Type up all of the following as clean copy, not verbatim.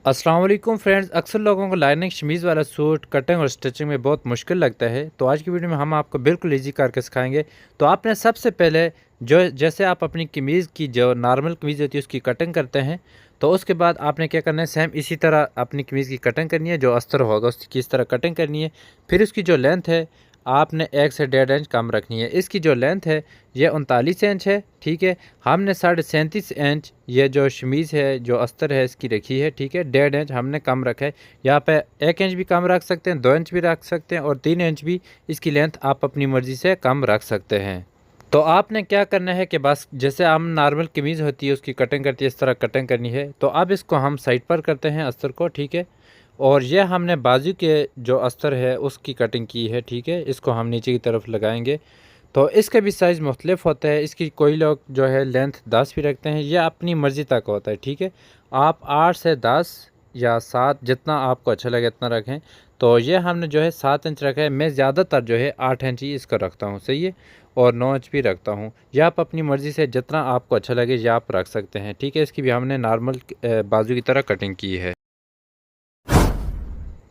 अस्सलाम वालेकुम फ्रेंड्स। अक्सर लोगों को लाइनिंग शमीज़ वाला सूट कटिंग और स्टिचिंग में बहुत मुश्किल लगता है, तो आज की वीडियो में हम आपको बिल्कुल इजी करके सिखाएंगे। तो आपने सबसे पहले जो जैसे आप अपनी कमीज़ की जो नॉर्मल कमीज़ होती है उसकी कटिंग करते हैं, तो उसके बाद आपने क्या करना है, सेम इसी तरह अपनी कमीज़ की कटिंग करनी है। जो अस्तर होगा उसकी इस तरह कटिंग करनी है। फिर उसकी जो लेंथ है आपने 1 से 1.5 इंच कम रखनी है। इसकी जो लेंथ है ये 39 इंच है, ठीक है। हमने 37.5 इंच ये जो शमीज़ है जो अस्तर है इसकी रखी है, ठीक है। 1.5 इंच हमने कम रखा है। यहाँ पे 1 इंच भी कम रख सकते हैं, 2 इंच भी रख सकते हैं और 3 इंच भी इसकी लेंथ आप अपनी मर्ज़ी से कम रख सकते हैं। तो आपने क्या करना है कि बस जैसे हम नॉर्मल कमीज़ होती है उसकी कटिंग करती है इस तरह कटिंग करनी है। तो अब इसको हम साइड पर करते हैं अस्तर को, ठीक है। और ये हमने बाजू के जो अस्तर है उसकी कटिंग की है, ठीक है। इसको हम नीचे की तरफ लगाएंगे। तो इसका भी साइज़ मुख्तलिफ होता है। इसकी कोई लोग जो है लेंथ 10 भी रखते हैं, यह अपनी मर्ज़ी तक होता है, ठीक है। आप 8 से 10 या 7 जितना आपको अच्छा लगे इतना रखें। तो ये हमने जो है 7 इंच रखा है। मैं ज़्यादातर जो है 8 इंच ही इसका रखता हूँ, सही है। और 9 इंच भी रखता हूँ। या आप अपनी मर्ज़ी से जितना आपको अच्छा लगे या आप रख सकते हैं, ठीक है। इसकी भी हमने नॉर्मल बाजू की तरह कटिंग की है।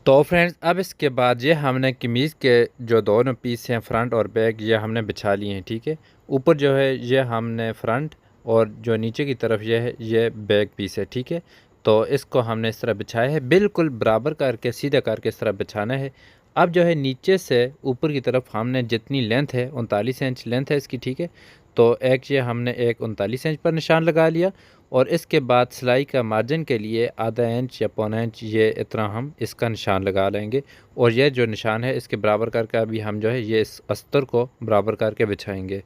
तो फ्रेंड्स अब इसके बाद ये हमने कमीज़ के जो दोनों पीस हैं फ्रंट और बैक ये हमने बिछा लिए हैं, ठीक है। ऊपर जो है ये हमने फ्रंट और जो नीचे की तरफ ये है ये बैक पीस है, ठीक है। तो इसको हमने इस तरह बिछाया है, बिल्कुल बराबर करके सीधा करके इस तरह बिछाना है। अब जो है नीचे से ऊपर की तरफ हमने जितनी लेंथ है 39 इंच लेंथ है इसकी, ठीक है। तो एक ये हमने एक 39 इंच पर निशान लगा लिया और इसके बाद सिलाई का मार्जिन के लिए आधा इंच या पौना इंच ये इतना हम इसका निशान लगा लेंगे। और ये जो निशान है इसके बराबर करके अभी हम जो है ये इस अस्तर को बराबर करके बिछाएंगे।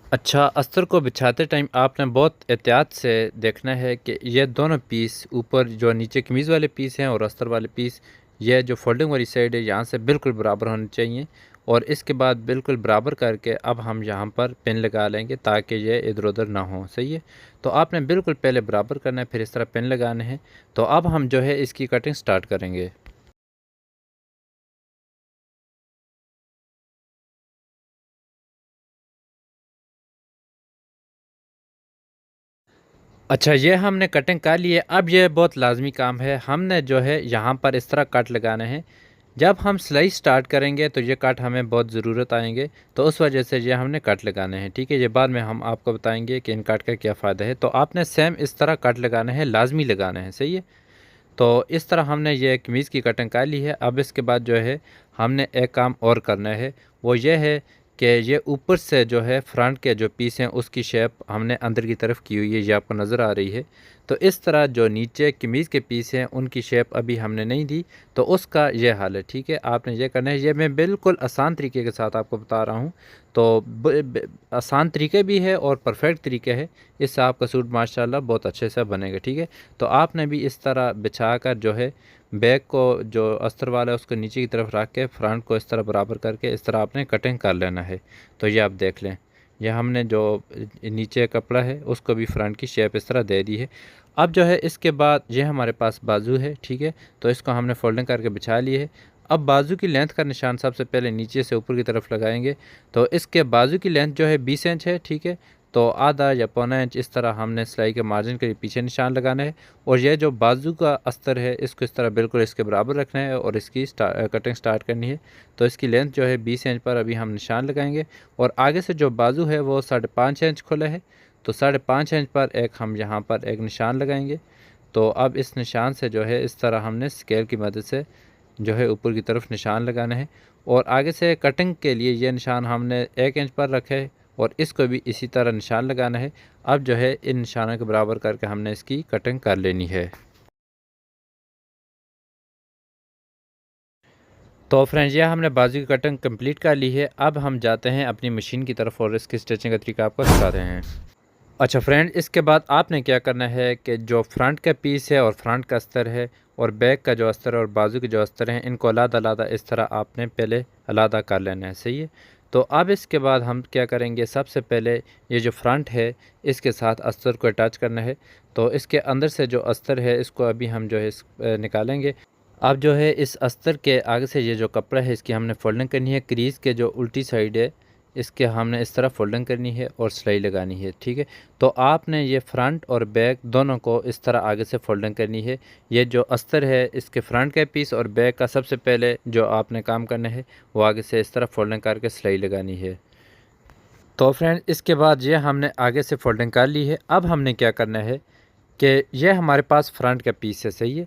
अच्छा, अस्तर को बिछाते टाइम आपने बहुत एहतियात से देखना है कि ये दोनों पीस ऊपर जो नीचे कमीज़ वाले पीस हैं और अस्तर वाले पीस ये जो फोल्डिंग वाली साइड है यहाँ से बिल्कुल बराबर होने चाहिए। और इसके बाद बिल्कुल बराबर करके अब हम यहाँ पर पिन लगा लेंगे ताकि ये इधर उधर ना हो, सही है। तो आपने बिल्कुल पहले बराबर करना है, फिर इस तरह पिन लगाने हैं। तो अब हम जो है इसकी कटिंग स्टार्ट करेंगे। अच्छा, ये हमने कटिंग कर ली है। अब ये बहुत लाजमी काम है, हमने जो है यहाँ पर इस तरह कट लगाने हैं। जब हम सिलाई स्टार्ट करेंगे तो ये कट हमें बहुत ज़रूरत आएंगे, तो उस वजह से ये हमने कट लगाने हैं, ठीक है। ये बाद में हम आपको बताएंगे कि इन कट का क्या फ़ायदा है। तो आपने सेम इस तरह कट लगाना है, लाजमी लगाना है, सही है। तो इस तरह हमने ये कमीज़ की कटिंग कर ली है। अब इसके बाद जो है हमने एक काम और करना है, वो ये है कि ये ऊपर से जो है फ्रंट के जो पीस हैं उसकी शेप हमने अंदर की तरफ की हुई है, ये आपको नज़र आ रही है। तो इस तरह जो नीचे कमीज़ के पीस हैं उनकी शेप अभी हमने नहीं दी, तो उसका ये हाल है, ठीक है। आपने ये करना है, ये मैं बिल्कुल आसान तरीके के साथ आपको बता रहा हूँ। तो आसान तरीके भी है और परफेक्ट तरीके है। इससे आपका सूट माशाल्लाह बहुत अच्छे से बनेगा, ठीक है। तो आपने भी इस तरह बिछा कर जो है बैक को जो अस्तर वाला है उसको नीचे की तरफ रख के फ्रंट को इस तरह बराबर करके इस तरह आपने कटिंग कर लेना है। तो ये आप देख लें, यह हमने जो नीचे कपड़ा है उसको भी फ्रंट की शेप इस तरह दे दी है। अब जो है इसके बाद ये हमारे पास बाजू है, ठीक है। तो इसको हमने फोल्डिंग करके बिछा लिए है। अब बाजू की लेंथ का निशान सबसे पहले नीचे से ऊपर की तरफ लगाएंगे। तो इसके बाजू की लेंथ जो है 20 इंच है, ठीक है। तो आधा या पौना इंच इस तरह हमने सिलाई के मार्जिन के पीछे निशान लगाना है। और यह जो बाजू का अस्तर है इसको इस तरह बिल्कुल इसके बराबर रखना है और इसकी कटिंग स्टार्ट करनी है। तो इसकी लेंथ जो है 20 इंच पर अभी हम निशान लगाएंगे। और आगे से जो बाजू है वो 5.5 इंच खुला है। तो 5.5 इंच पर एक हम यहाँ पर एक निशान लगाएंगे। तो अब इस निशान से जो है इस तरह हमने स्केल की मदद से जो है ऊपर की तरफ निशान लगाना है। और आगे से कटिंग के लिए ये निशान हमने 1 इंच पर रखा है और इसको भी इसी तरह निशान लगाना है। अब जो है इन निशानों के बराबर करके हमने इसकी कटिंग कर लेनी है। तो फ्रेंड्स यह हमने बाजू की कटिंग कंप्लीट कर ली है। अब हम जाते हैं अपनी मशीन की तरफ और इसकी स्टिचिंग का तरीका आपको सिखाते हैं। अच्छा फ्रेंड, इसके बाद आपने क्या करना है कि जो फ्रंट का पीस है और फ्रंट का अस्तर है और बैक का जो अस्तर है और बाजू के जो अस्तर हैं इनको अलग-अलग इस तरह आपने पहले अलग कर लेना है, सही है। तो अब इसके बाद हम क्या करेंगे, सबसे पहले ये जो फ्रंट है इसके साथ अस्तर को अटैच करना है। तो इसके अंदर से जो अस्तर है इसको अभी हम जो है निकालेंगे। अब जो है इस अस्तर के आगे से ये जो कपड़ा है इसकी हमने फोल्डिंग करनी है। क्रीज़ के जो उल्टी साइड है इसके हमने इस तरह फोल्डिंग करनी है और सिलाई लगानी है। ठीक है, तो आपने ये फ्रंट और बैक दोनों को इस तरह आगे से फोल्डिंग करनी है। ये जो अस्तर है इसके फ्रंट का पीस और बैक का सबसे पहले जो आपने काम करना है वो आगे से इस तरह फोल्डिंग करके सिलाई लगानी है। तो फ्रेंड, इसके बाद ये हमने आगे से फोल्डिंग कर ली है। अब हमने क्या करना है कि ये हमारे पास फ्रंट का पीस है, सही है।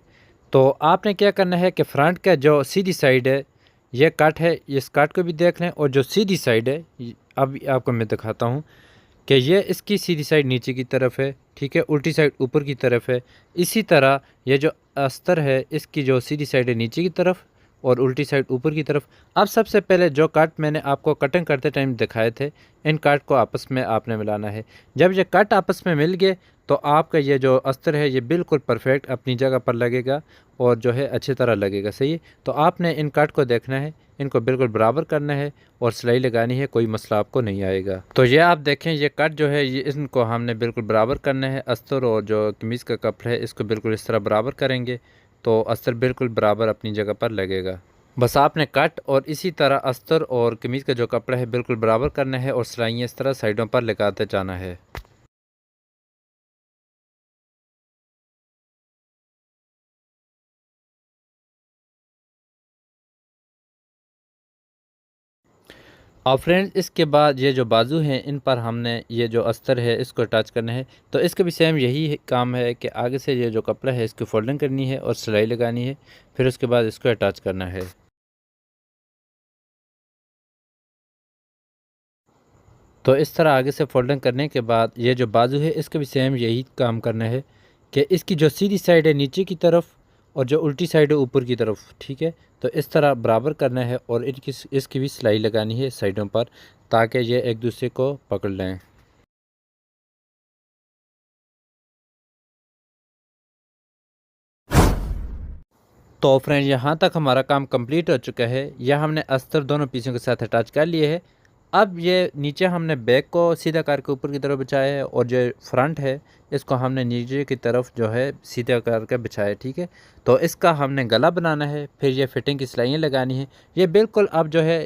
तो आपने क्या करना है कि फ्रंट का जो सीधी साइड है ये कट है, इस कट को भी देख लें, और जो सीधी साइड है अब आपको मैं दिखाता हूँ कि ये इसकी सीधी साइड नीचे की तरफ है, ठीक है, उल्टी साइड ऊपर की तरफ है। इसी तरह ये जो अस्तर है इसकी जो सीधी साइड है नीचे की तरफ और उल्टी साइड ऊपर की तरफ। अब सबसे पहले जो कट मैंने आपको कटिंग करते टाइम दिखाए थे, इन कट को आपस में आपने मिलाना है। जब ये कट आपस में मिल गए तो आपका ये जो अस्तर है ये बिल्कुल परफेक्ट अपनी जगह पर लगेगा और जो है अच्छी तरह लगेगा, सही है। तो आपने इन कट को देखना है, इनको बिल्कुल बराबर करना है और सिलाई लगानी है, कोई मसला आपको नहीं आएगा। तो ये आप देखें, ये कट जो है ये इनको हमने बिल्कुल बराबर करना है। अस्तर और जो कमीज़ का कपड़ा है इसको बिल्कुल इस तरह बराबर करेंगे तो अस्तर बिल्कुल बराबर अपनी जगह पर लगेगा। बस आपने कट और इसी तरह अस्तर और कमीज़ का जो कपड़ा है बिल्कुल बराबर करना है और सिलाइयाँ इस तरह साइडों पर लगाते जाना है। और फ्रेंड्स, इसके बाद ये जो बाजू हैं इन पर हमने ये जो अस्तर है इसको अटैच करना है। तो इसका भी सेम यही काम है कि आगे से ये जो कपड़ा है इसकी फोल्डिंग करनी है और सिलाई लगानी है, फिर उसके बाद इसको अटैच करना है। तो इस तरह आगे से फोल्डिंग करने के बाद ये जो बाजू है इसका भी सेम यही काम करना है कि इसकी जो सीधी साइड है नीचे की तरफ और जो उल्टी साइड है ऊपर की तरफ, ठीक है। तो इस तरह बराबर करना है और इसकी भी सिलाई लगानी है साइडों पर ताकि ये एक दूसरे को पकड़ लें। तो फ्रेंड, यहाँ तक हमारा काम कंप्लीट हो चुका है। यह हमने अस्तर दोनों पीसों के साथ अटैच कर लिए है। अब ये नीचे हमने बैक को सीधा करके ऊपर की तरफ बिछाया है और जो फ्रंट है इसको हमने नीचे की तरफ जो है सीधा करके बिछाया है, ठीक है। तो इसका हमने गला बनाना है, फिर ये फिटिंग की सिलाइयाँ लगानी है। ये बिल्कुल अब जो है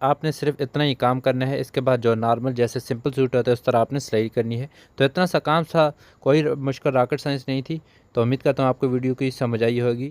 आपने सिर्फ इतना ही काम करना है। इसके बाद जो नॉर्मल जैसे सिंपल सूट होता है उस तरह आपने सिलाई करनी है। तो इतना सा काम था, कोई मुश्किल रॉकेट साइंस नहीं थी। तो उम्मीद करता हूँ आपको वीडियो की समझ आई होगी।